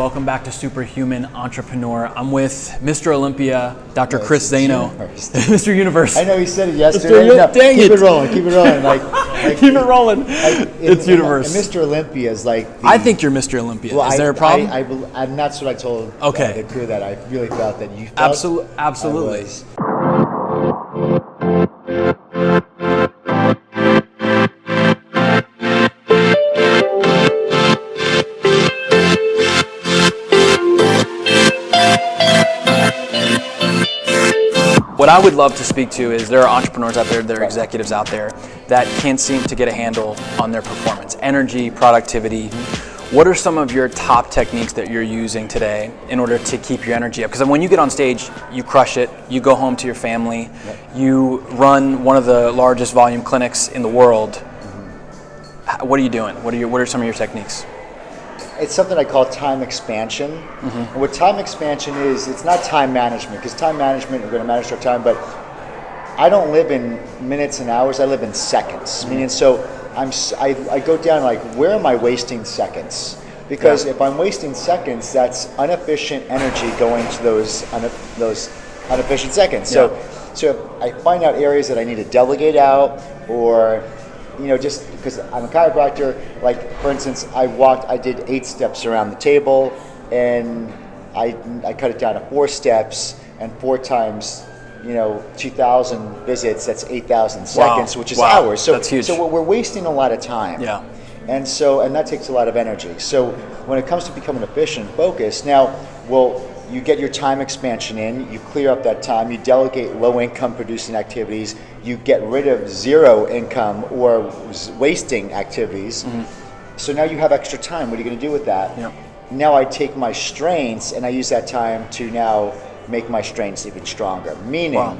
welcome back to Superhuman Entrepreneur. I'm with Mr. Olympia, Dr. Chris Zaino. Mr. Universe. I know he said it yesterday. Dang keep it. it rolling, keep it rolling. Keep it rolling. It's Universe. And Mr. Olympia is like I think you're Mr. Olympia. Is there a problem? And that's what I told the crew, that I really felt that you felt. Absolutely. What I would love to speak to is there are entrepreneurs out there, there are executives out there that can't seem to get a handle on their performance, energy, productivity. What are some of your top techniques that you're using today in order to keep your energy up? Because when you get on stage, you crush it, you go home to your family, you run one of the largest volume clinics in the world. What are you doing? What are some of your techniques? It's something I call time expansion. And what time expansion is, it's not time management, because time management, we're going to manage our time, but I don't live in minutes and hours, I live in seconds. Meaning, so I go down like, where am I wasting seconds? Because if I'm wasting seconds, that's inefficient energy going to those inefficient seconds. So I find out areas that I need to delegate out, or just because I'm a chiropractor, like for instance, I did 8 steps around the table, and I cut it down to 4 steps, and 4 times 2,000 visits, that's 8,000 seconds, which is hours. So that's huge. So we're wasting a lot of time. Yeah. And that takes a lot of energy. So when it comes to becoming efficient and focused, now, you get your time expansion in, you clear up that time, you delegate low income producing activities, you get rid of zero income or wasting activities. So now you have extra time. What are you going to do with that? Now I take my strengths and I use that time to now make my strengths even stronger. Meaning,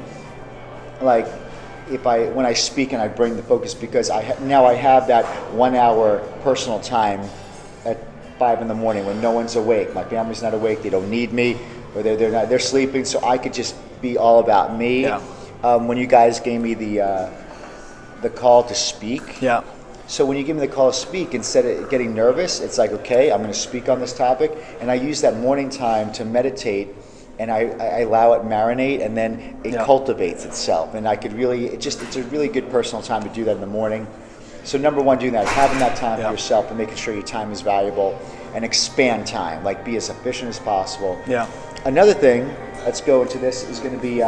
like when I speak and I bring the focus, because now I have that 1 hour personal time at 5 in the morning when no one's awake. My family's not awake. They don't need me, or they're sleeping. So I could just be all about me. When you guys gave me the call to speak. So when you give me the call to speak, instead of getting nervous, it's like, okay, I'm going to speak on this topic, and I use that morning time to meditate, and I allow it marinate, and then it cultivates itself. And I could really, it's a really good personal time to do that in the morning. So number one, doing that, having that time for yourself and making sure your time is valuable, and expand time, like be as efficient as possible. Another thing, let's go into this, is going to be,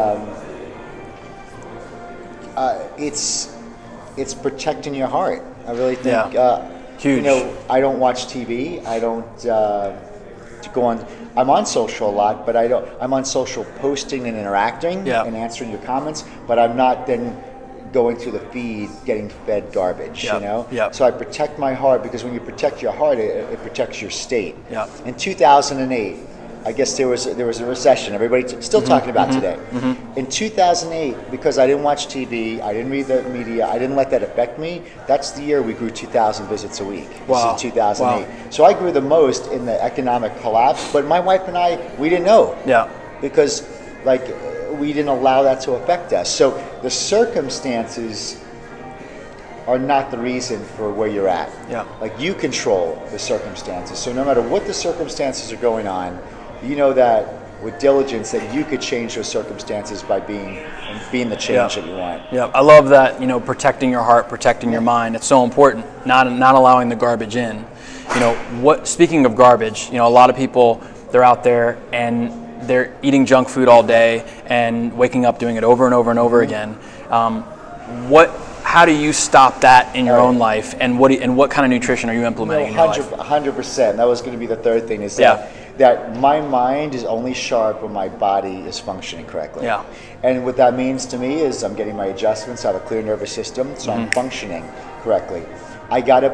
it's protecting your heart. I really think, huge. I don't watch TV. I don't go on. I'm on social a lot, but I'm on social posting and interacting and answering your comments, but I'm not then going through the feed getting fed garbage, So I protect my heart, because when you protect your heart, it protects your state. In 2008, I guess there was a recession. Everybody's still talking about today. In 2008, because I didn't watch TV, I didn't read the media, I didn't let that affect me. That's the year we grew 2,000 visits a week. This is 2008. So I grew the most in the economic collapse. But my wife and I, we didn't know. Because we didn't allow that to affect us. So the circumstances are not the reason for where you're at. Like, you control the circumstances. So no matter what the circumstances are going on, you know that with diligence that you could change those circumstances by being the change that you want. I love that, protecting your heart, protecting your mind. It's so important, not allowing the garbage in. Speaking of garbage, a lot of people, they're out there and they're eating junk food all day and waking up doing it over and over and over again. How do you stop that in your own life, and what kind of nutrition are you implementing in your life? 100%. That was going to be the third thing, is that my mind is only sharp when my body is functioning correctly. And what that means to me is I'm getting my adjustments, I have a clear nervous system, so I'm functioning correctly. I got to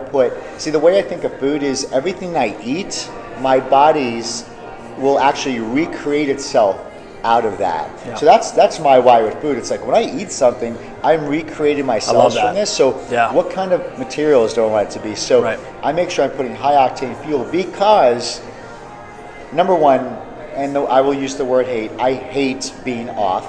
the way I think of food is everything I eat, my body's will actually recreate itself out of that. So that's my why with food. It's like when I eat something, I'm recreating myself from this. So what kind of materials do I want it to be? So I make sure I'm putting high octane fuel, because number one, and I will use the word hate, I hate being off.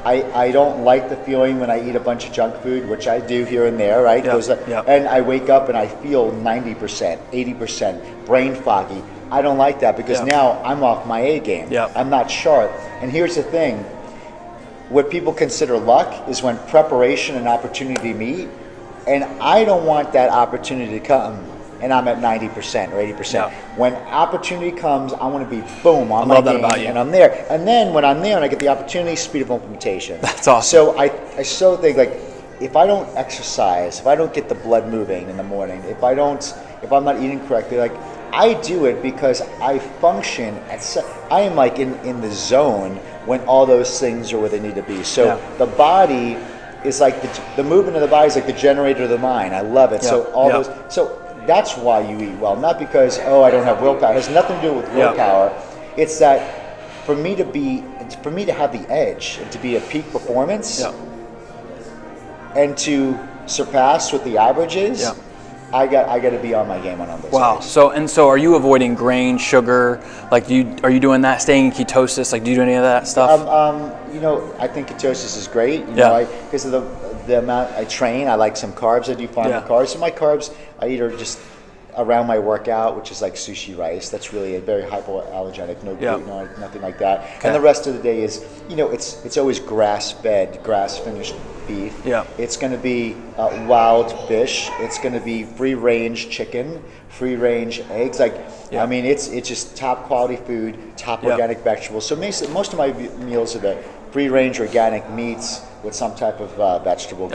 I don't like the feeling when I eat a bunch of junk food, which I do here and there, right? And I wake up and I feel 90%, 80%, brain foggy, I don't like that because Yeah. now I'm off my A game. Yeah. I'm not sharp. And here's the thing. What people consider luck is when preparation and opportunity meet. And I don't want that opportunity to come and I'm at 90% or 80%. Yeah. When opportunity comes, I want to be boom on I my love that game about you. and I'm there. And then when I'm there and I get the opportunity, speed of implementation. That's awesome. So I so think like if I don't exercise, if I don't get the blood moving in the morning, if I'm not eating correctly, like I do it because I function I am like in the zone when all those things are where they need to be. So the body is like the movement of the body is like the generator of the mind. I love it. So so that's why you eat well, not because I don't have willpower. It has nothing to do with willpower. It's that for me to have the edge and to be at peak performance and to surpass what the average is. I got to be on my game on all those. Wow. Days. So are you avoiding grain, sugar? Like, are you doing that? Staying in ketosis? Like, do you do any of that stuff? I think ketosis is great. Because of the amount I train, I like some carbs. I do fine with carbs. So my carbs I eat are just around my workout, which is like sushi rice. That's really a very hypoallergenic, no gluten, nothing like that. Okay. And the rest of the day is, it's always grass-fed, grass-finished beef. Yeah. It's going to be wild fish. It's going to be free-range chicken, free-range eggs. I mean, it's just top quality food, top organic vegetables. So most of my meals are the free-range organic meats with some type of green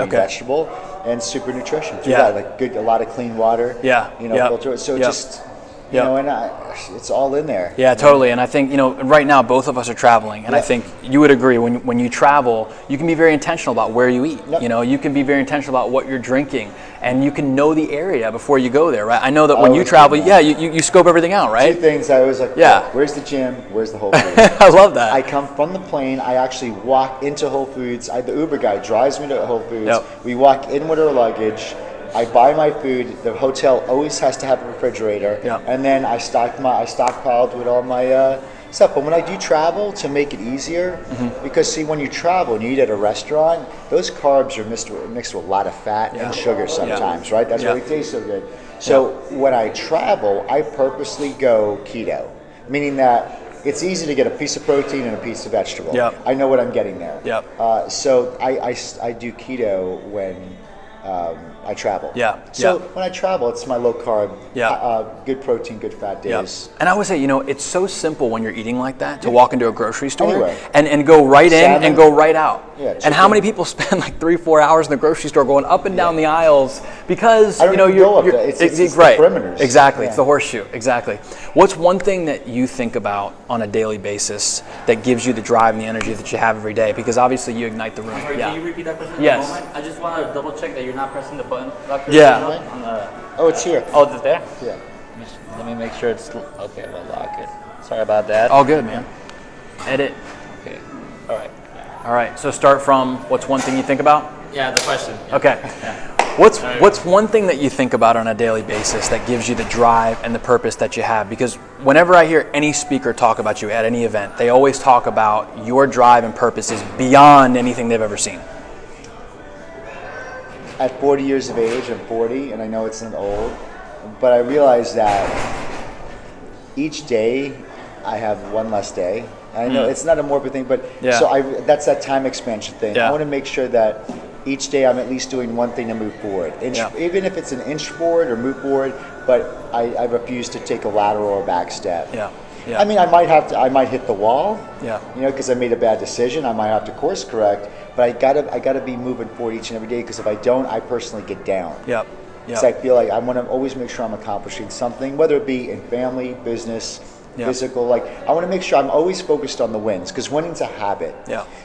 vegetable, and super nutrition. Like a lot of clean water. Filter it. So just. And it's all in there. Yeah, totally. And I think, right now both of us are traveling, and I think you would agree when you travel, you can be very intentional about where you eat. You can be very intentional about what you're drinking, and you can know the area before you go there, right? I know that when you travel, you scope everything out, right? Two things I always like. Where's the gym? Where's the Whole Foods? I love that. I come from the plane. I actually walk into Whole Foods. The Uber guy drives me to Whole Foods. We walk in with our luggage. I buy my food. The hotel always has to have a refrigerator, and then I stockpiled with all my stuff. But when I do travel, to make it easier, because see, when you travel and you eat at a restaurant, those carbs are mixed with a lot of fat and sugar sometimes, right? That's why they taste so good. So when I travel, I purposely go keto, meaning that it's easy to get a piece of protein and a piece of vegetable. I know what I'm getting there. So I do keto when I travel. So when I travel, it's my low carb, good protein, good fat days. And I would say, it's so simple when you're eating like that to walk into a grocery store and go right in and go right out. And how many people spend like 3-4 hours in the grocery store going up and down the aisles because you're it's right. The perimeters. Exactly. It's the horseshoe. Exactly. What's one thing that you think about on a daily basis that gives you the drive and the energy that you have every day? Because obviously you ignite the room. Can you repeat that question? Yes. For a moment? I just want to double check that you're not pressing the button, Doctor. Oh, it's here. Oh, it's there? Yeah. Let me make sure it's okay. We'll lock it. Sorry about that. All good, man. Edit. Okay. All right. All right. So start from what's one thing you think about? Yeah, the question. Okay. What's one thing that you think about on a daily basis that gives you the drive and the purpose that you have? Because whenever I hear any speaker talk about you at any event, they always talk about your drive and purpose is beyond anything they've ever seen. At 40 years of age, I'm 40, and I know it's not old, but I realize that each day I have one less day. I know it's not a morbid thing, but so that's that time expansion thing. I want to make sure that each day I'm at least doing one thing to move forward. Even if it's an inch forward or move forward, but I refuse to take a lateral or back step. I mean, I might hit the wall, because I made a bad decision. I might have to course correct, but I gotta be moving forward each and every day, because if I don't, I personally get down. Because I feel like I want to always make sure I'm accomplishing something, whether it be in family, business, physical. Like, I want to make sure I'm always focused on the wins, because winning's a habit.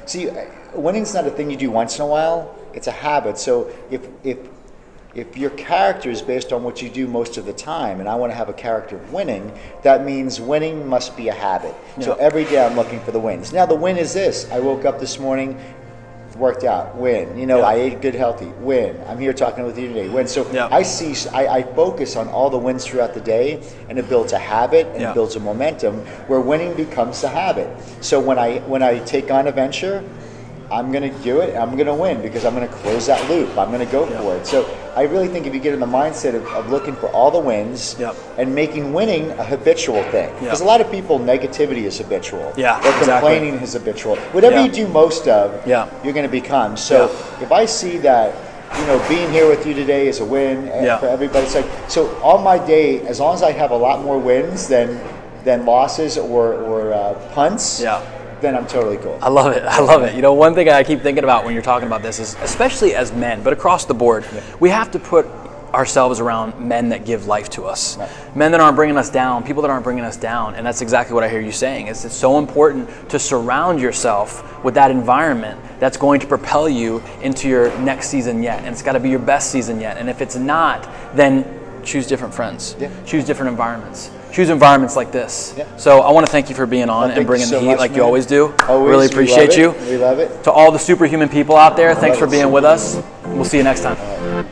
See, winning's not a thing you do once in a while. It's a habit. So if your character is based on what you do most of the time, and I want to have a character of winning, that means winning must be a habit. So every day I'm looking for the wins. Now the win is this: I woke up this morning, worked out, win. I ate good, healthy, win. I'm here talking with you today, win. So I focus on all the wins throughout the day, and it builds a habit and it builds a momentum where winning becomes a habit. So when I take on a venture, I'm going to do it. I'm going to win because I'm going to close that loop. I'm going to go for it. So I really think if you get in the mindset of looking for all the wins and making winning a habitual thing, because a lot of people, negativity is habitual. Or complaining is habitual. Whatever you do most of, you're going to become. So if I see that, you know, being here with you today is a win for everybody. So on my day, as long as I have a lot more wins than losses or punts, then I'm totally cool. I love it. I love it. You know, one thing I keep thinking about when you're talking about this is, especially as men, but across the board, we have to put ourselves around men that give life to us. Men that aren't bringing us down, people that aren't bringing us down. And that's exactly what I hear you saying. It's so important to surround yourself with that environment that's going to propel you into your next season yet. And it's got to be your best season yet. And if it's not, then choose different friends. Choose different environments. Choose environments like this. So I want to thank you for being on and bringing the heat like you always do. Really appreciate you. We love it. To all the superhuman people out there, thanks for being with us. We'll see you next time.